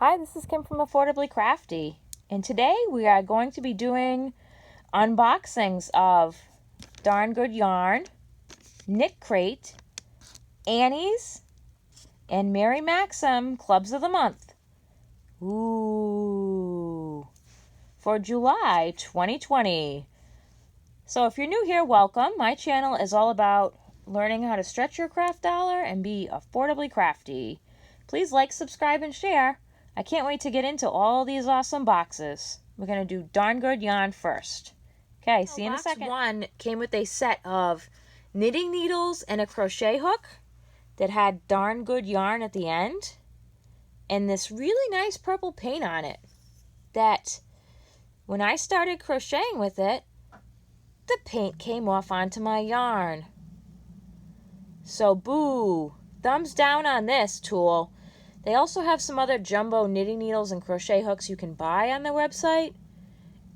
Hi, this is Kim from Affordably Crafty, and today we are going to be doing unboxings of Darn Good Yarn, Knitcrate, Annie's, and Mary Maxim Clubs of the Month. Ooh, for July 2020. So if you're new here, welcome. My channel is all about learning how to stretch your craft dollar and be affordably crafty. Please like, subscribe, and share. I can't wait to get into all these awesome boxes. We're going to do Darn Good Yarn first. Okay, see you in a second. Box 1 came with a set of knitting needles and a crochet hook that had Darn Good Yarn at the end. And this really nice purple paint on it that when I started crocheting with it, the paint came off onto my yarn. So boo, thumbs down on this tool. They also have some other jumbo knitting needles and crochet hooks you can buy on their website.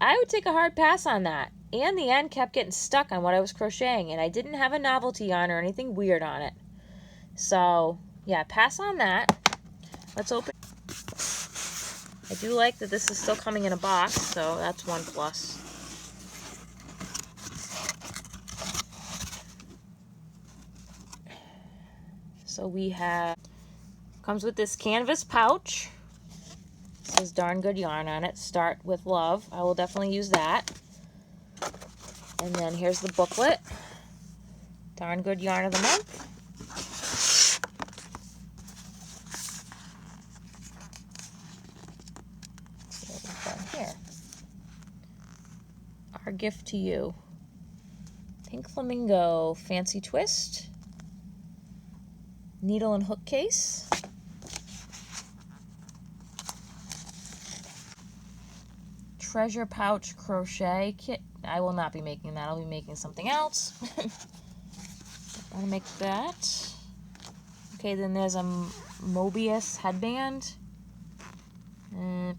I would take a hard pass on that. And the end kept getting stuck on what I was crocheting, and I didn't have a novelty yarn or anything weird on it. So, yeah, pass on that. Let's open. I do like that this is still coming in a box, so that's one plus. So we have, comes with this canvas pouch. It says Darn Good Yarn on it. Start with love. I will definitely use that. And then here's the booklet. Darn Good Yarn of the Month. So what we've got here. Our gift to you. Pink Flamingo Fancy Twist. Needle and hook case. Treasure pouch crochet kit. I will not be making that. I'll be making something else. I'm gonna make that. Okay, then there's a Mobius headband.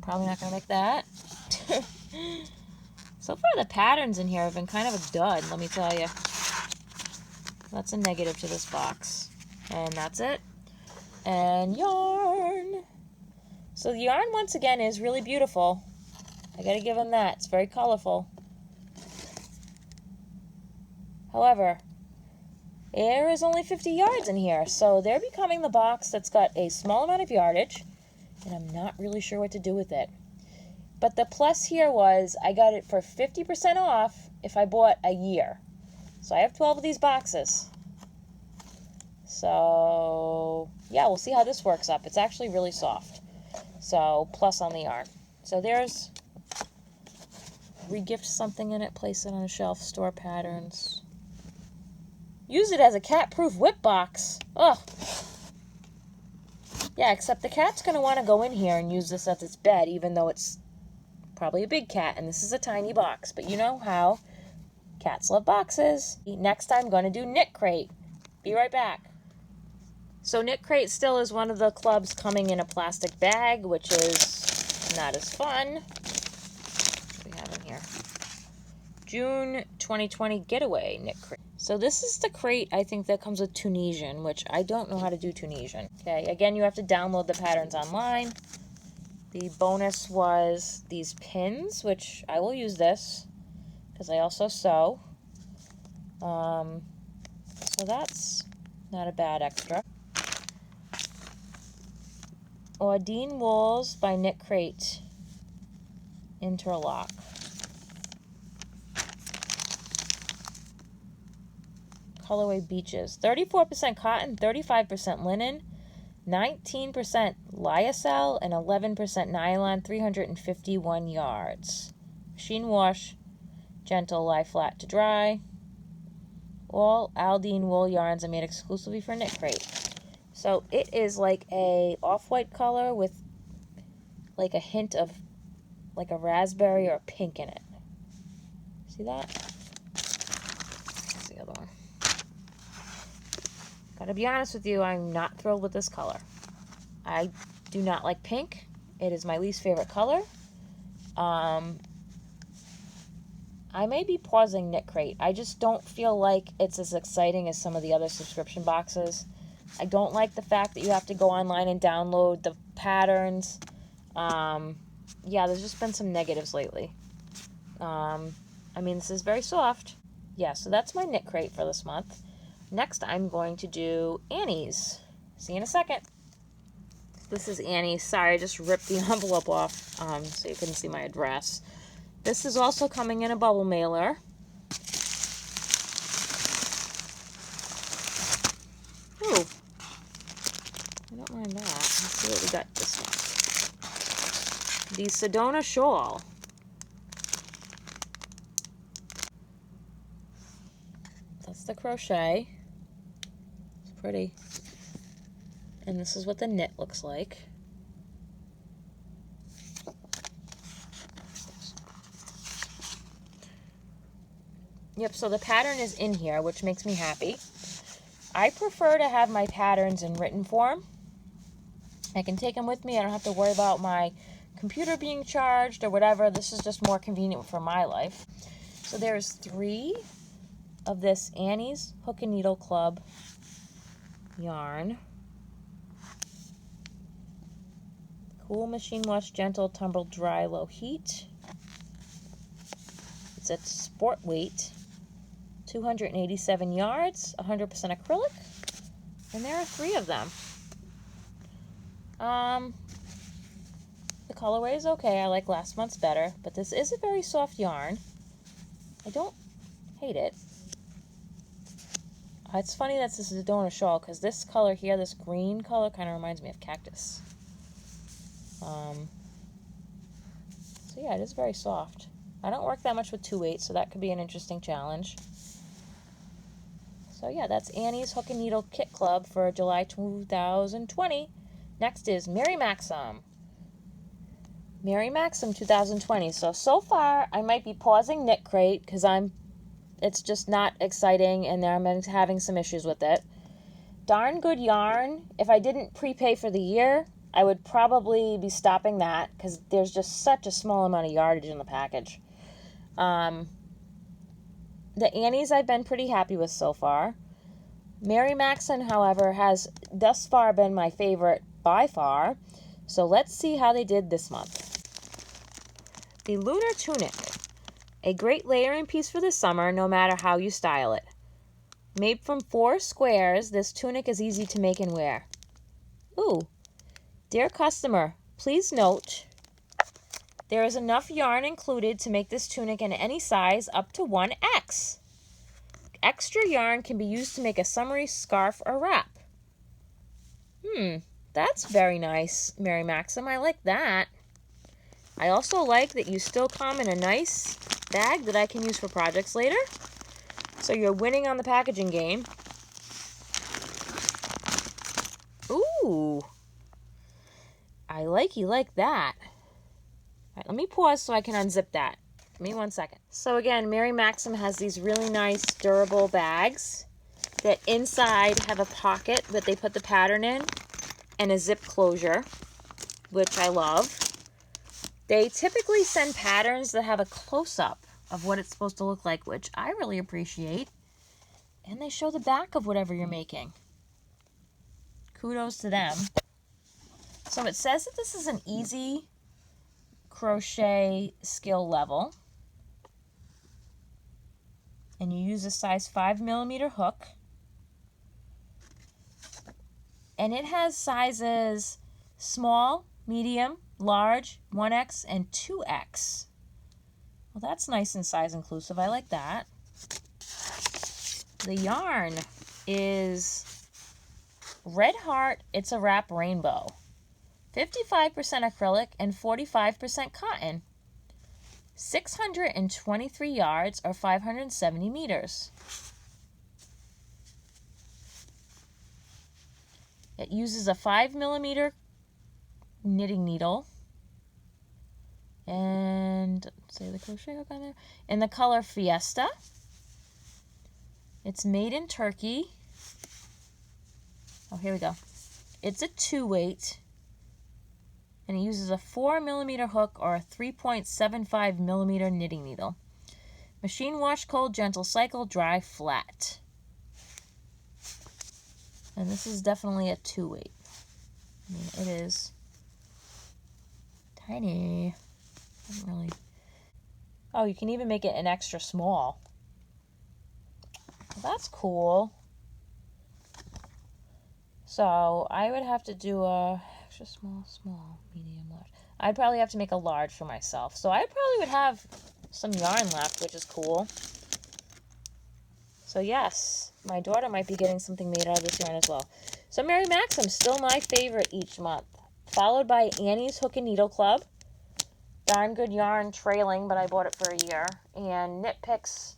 Probably not gonna make that. So far the patterns in here have been kind of a dud, let me tell you. That's a negative to this box. And that's it. And yarn. So the yarn, once again, is really beautiful. I gotta give them that. It's very colorful. However, there is only 50 yards in here, so they're becoming the box that's got a small amount of yardage, and I'm not really sure what to do with it. But the plus here was I got it for 50% off if I bought a year. So I have 12 of these boxes. So, yeah, we'll see how this works up. It's actually really soft. So, plus on the yarn. So there's, regift something in it, place it on a shelf, store patterns. Use it as a cat-proof whip box. Ugh. Yeah, except the cat's going to want to go in here and use this as its bed, even though it's probably a big cat, and this is a tiny box. But you know how cats love boxes. Next, I'm going to do Knitcrate. Be right back. So Knitcrate still is one of the clubs coming in a plastic bag, which is not as fun. What do we have in here? June 2020 Getaway Knitcrate. So this is the crate, I think, that comes with Tunisian, which I don't know how to do Tunisian. Okay, again, you have to download the patterns online. The bonus was these pins, which I will use this, because I also sew. So that's not a bad extra. Ordine Wools by Knitcrate Interlock. Colorway Beaches. 34% cotton, 35% linen, 19% lyocell, and 11% nylon, 351 yards. Machine wash, gentle, lie flat to dry. All Aldine wool yarns are made exclusively for Knitcrate. So it is like a off-white color with like a hint of like a raspberry or a pink in it. See that? What's the other one? Gotta be honest with you, I'm not thrilled with this color. I do not like pink. It is my least favorite color. I may be pausing Knitcrate. I just don't feel like it's as exciting as some of the other subscription boxes. I don't like the fact that you have to go online and download the patterns. Yeah, there's just been some negatives lately. I mean, this is very soft. Yeah, so that's my Knitcrate for this month. Next, I'm going to do Annie's. See you in a second. This is Annie's. Sorry, I just ripped the envelope off so you couldn't see my address. This is also coming in a bubble mailer. Ooh, I don't mind that. Let's see what we got this month. The Sedona Shawl. That's the crochet. It's pretty. And this is what the knit looks like. Yep, so the pattern is in here, which makes me happy. I prefer to have my patterns in written form. I can take them with me. I don't have to worry about my computer being charged or whatever. This is just more convenient for my life. So there's 3 of this Annie's Hook and Needle Club yarn. Cool machine wash, gentle, tumble dry, low heat. It's at sport weight, 287 yards, 100% acrylic, and there are 3 of them. The colorway is okay. I like last month's better, but this is a very soft yarn. I don't hate it. It's funny that's this Sedona Shawl because this color here, this green color, kind of reminds me of cactus. So yeah, it is very soft. I don't work that much with 2/8, so that could be an interesting challenge. So yeah, that's Annie's Hook and Needle Kit Club for July 2020. Next is Mary Maxim. Mary Maxim 2020. So far, I might be pausing Knitcrate because it's just not exciting and I'm having some issues with it. Darn good yarn. If I didn't prepay for the year, I would probably be stopping that because there's just such a small amount of yardage in the package. The Annie's I've been pretty happy with so far. Mary Maxim, however, has thus far been my favorite by far. So let's see how they did this month. The Lunar Tunic. A great layering piece for the summer, no matter how you style it. Made from 4 squares, this tunic is easy to make and wear. Ooh. Dear customer, please note, there is enough yarn included to make this tunic in any size up to 1X. Extra yarn can be used to make a summery scarf or wrap. That's very nice, Mary Maxim. I like that. I also like that you still come in a nice bag that I can use for projects later. So you're winning on the packaging game. Ooh. I like that. All right, let me pause so I can unzip that. Give me 1 second. So again, Mary Maxim has these really nice durable bags that inside have a pocket that they put the pattern in and a zip closure, which I love. They typically send patterns that have a close-up of what it's supposed to look like, which I really appreciate. And they show the back of whatever you're making. Kudos to them. So it says that this is an easy crochet skill level. And you use a size 5mm hook. And it has sizes small, medium, large, 1X, and 2X. Well, that's nice and size inclusive. I like that. The yarn is Red Heart It's a Wrap Rainbow. 55% acrylic and 45% cotton. 623 yards or 570 meters. It uses a 5mm knitting needle. And say the crochet hook on there. In the color Fiesta. It's made in Turkey. Oh, here we go. It's a 2/8. And it uses a 4mm hook or a 3.75mm knitting needle. Machine wash, cold, gentle cycle, dry, flat. And this is definitely a 2/8. I mean, it is tiny. Doesn't really... Oh, you can even make it an extra small. That's cool. So I would have to do a extra small, small, medium, large. I'd probably have to make a large for myself. So I probably would have some yarn left, which is cool. So yes, my daughter might be getting something made out of this yarn as well. So Mary Maxim, still my favorite each month. Followed by Annie's Hook and Needle Club. Darn good yarn trailing, but I bought it for a year. And Knit Picks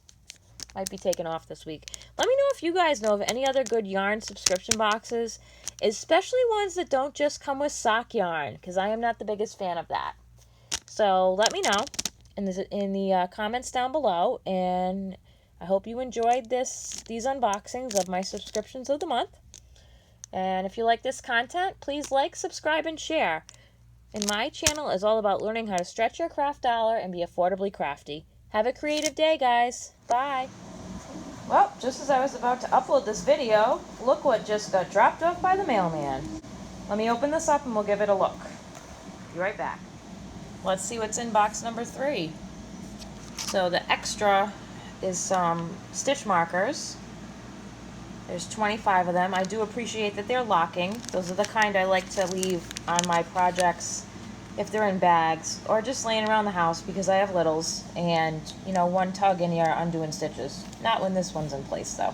might be taken off this week. Let me know if you guys know of any other good yarn subscription boxes, especially ones that don't just come with sock yarn, because I am not the biggest fan of that. So let me know in the comments down below, and I hope you enjoyed these unboxings of my subscriptions of the month. And if you like this content, please like, subscribe, and share. And my channel is all about learning how to stretch your craft dollar and be affordably crafty. Have a creative day, guys. Bye. Well, just as I was about to upload this video, look what just got dropped off by the mailman. Let me open this up and we'll give it a look. Be right back. Let's see what's in box number 3. So the extra is some stitch markers. There's 25 of them. I do appreciate that they're locking. Those are the kind I like to leave on my projects if they're in bags or just laying around the house because I have littles and, you know, one tug and you're undoing stitches. Not when this one's in place though.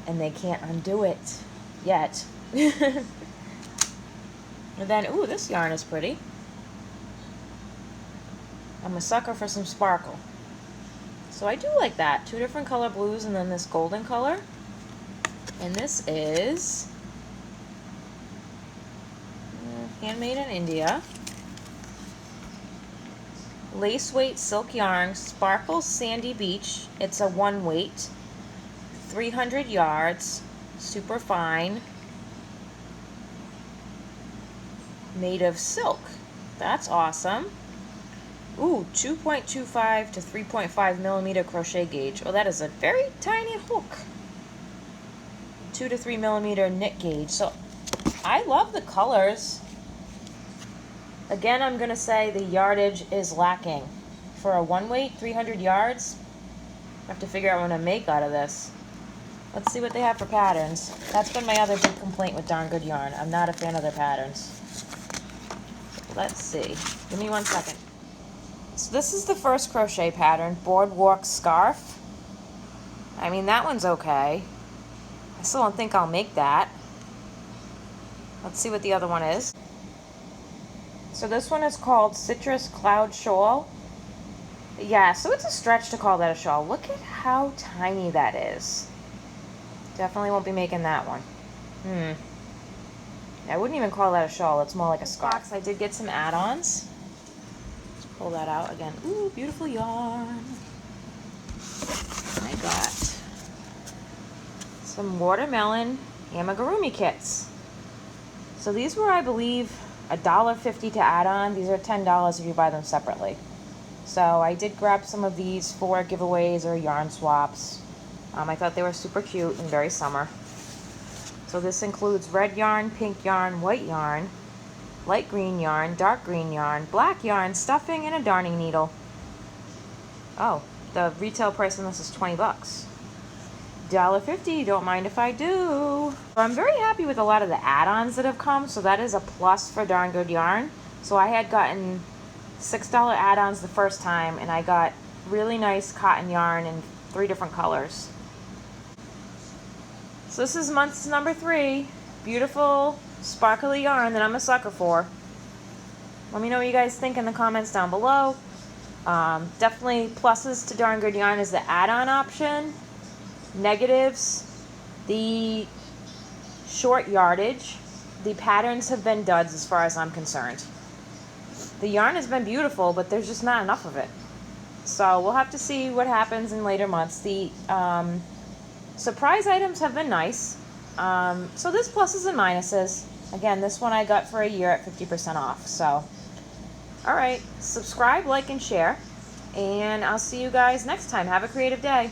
And they can't undo it yet. And then, ooh, this yarn is pretty. I'm a sucker for some sparkle. So I do like that. 2 different color blues and then this golden color. And this is handmade in India. Lace weight silk yarn, Sparkle Sandy Beach. It's a 1 weight, 300 yards, super fine, made of silk. That's awesome. Ooh, 2.25 to 3.5 millimeter crochet gauge. Oh, that is a very tiny hook. 2 to 3 millimeter knit gauge. So I love the colors. Again, I'm going to say the yardage is lacking. For a 1 weight, 300 yards, I have to figure out what to make out of this. Let's see what they have for patterns. That's been my other big complaint with Darn Good Yarn. I'm not a fan of their patterns. Let's see. Give me 1 second. So this is the first crochet pattern, Boardwalk Scarf. I mean, that one's okay. I still don't think I'll make that. Let's see what the other one is. So this one is called Citrus Cloud Shawl. Yeah, so it's a stretch to call that a shawl. Look at how tiny that is. Definitely won't be making that one. I wouldn't even call that a shawl. It's more like a scarf. I did get some add-ons. Let's pull that out again. Ooh, beautiful yarn. I got some watermelon Yamagurumi kits. So these were, I believe, $1.50 to add on. These are $10 if you buy them separately. So I did grab some of these for giveaways or yarn swaps. I thought they were super cute and very summer. So this includes red yarn, pink yarn, white yarn, light green yarn, dark green yarn, black yarn, stuffing, and a darning needle. Oh, the retail price on this is 20 bucks. $1.50, don't mind if I do. So I'm very happy with a lot of the add-ons that have come, so that is a plus for Darn Good Yarn. So I had gotten $6 add-ons the first time, and I got really nice cotton yarn in 3 different colors. So this is month number 3. Beautiful, sparkly yarn that I'm a sucker for. Let me know what you guys think in the comments down below. Definitely pluses to Darn Good Yarn is the add-on option. Negatives, the short yardage. The patterns have been duds as far as I'm concerned. The yarn has been beautiful, but there's just not enough of it. So we'll have to see what happens in later months. The surprise items have been nice. So there's pluses and minuses. Again, this one I got for a year at 50% off. So, alright, subscribe, like, and share. And I'll see you guys next time. Have a creative day.